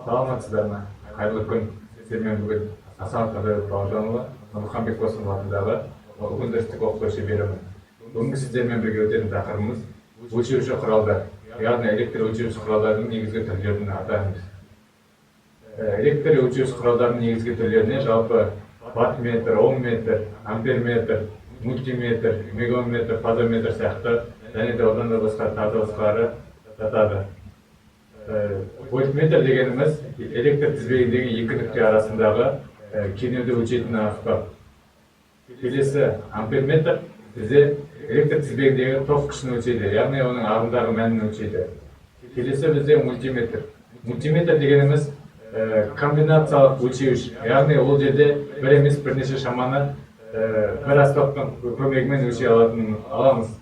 Саламатсыздар ма? Қайырлы күн. Сіздермен бүгін Асанов Қадыров Бауыржанұлы, Нұрмұхамбет Қосынов атындағы өндірістік оқыту шеберімін. Бүгінгі сіздермен бірге өтетін тақырыбымыз өлшеуші құралдар, яғни электр өлшеуші құралдардың негізгі түрлерін атаймыз. Электр өлшеуші құралдардың негізгі түрлеріне жалпы ваттметр, омметр, амперметр, мультиметр, мегаметр, фазометр сияқты және де одан да басқа тағы басқалары жатады. Вольтметр дегеніміз электр тізбегіндегі екі нүкте арасындағы кернеуді өлшейтін аспап. Келесі амперметр бізде электр тізбегіндегі ток күшін өлшейді, яғни оның ағымдағы мәнін өлшейді. Келесі бізде мультиметр. Мультиметр дегеніміз комбинациялық өлшеуіш, яғни ол жерде бір емес бірнеше шаманы бір аспаптың көмегімен өлшей аламыз.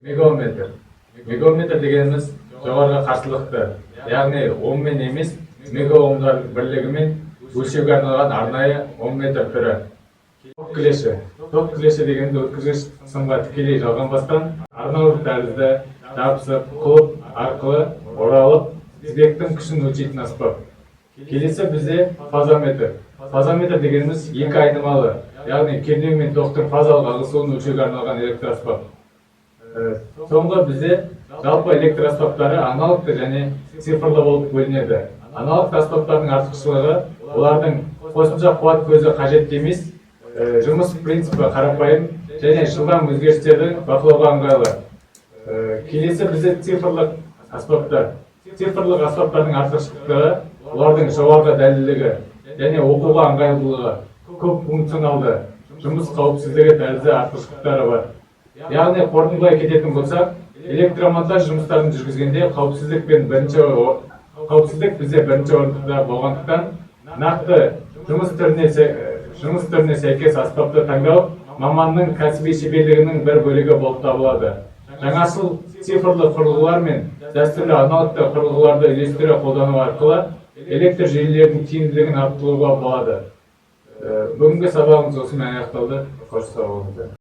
Мегаметр. Мегаметр дегеніміз жоғарғы қарсылықты, яғни оммен емес, мегаомдар бірлігімен өлшеуге арналған арнайы омметр түрі. Ток кілеші. Ток кілеші дегенді өткізгіш сымға тікелей жалғанбастан арнаулы тәрізді жабысып, құлып арқылы оралып, тізбектің күшін өлшейтін аспап. Келесі бізде фазометр. Фазометр дегеніміз екі айнымалы, яғни кернеу мен токтың фазалық ағысуын өлшеуге арналған электроаспап. Соңғы бізде жалпы электроаспаптары аналогты және цифрлы болып бөлінеді. Аналогты аспаптардың артықшылығы олардың қосымша қуат көзі қажет емес, жұмыс принципі қарапайым және жылдам өзгерістерді бақылауға ыңғайлы. Келесі бізде цифрлық аспаптар. Цифрлық аспаптардың артықшылығы олардың жоғарғы дәлдігі және оқуға ыңғайлылығы, көп функционалды, жұмыс қауіпсіздігі тәрізді артықшылықтары бар. Яғни қорытындылай кететін болсақ, электромонтаж жұмыстарын жүргізгенде қауіпсіздік бізде бірінші орында болғандықтан, нақты жұмыс түріне сәйкес аспапты таңдау маманның кәсіби шеберлігінің бір бөлігі болып табылады. Жаңашыл цифрлы құрылғылар мен дәстүрлі аналогты құрылғыларды үйлестіре қолдану арқылы электр желілерінің тиімділігін арттыруға болады. Бүгінгі сабағымыз осымен аяқталды. Қош сау болыңыздар.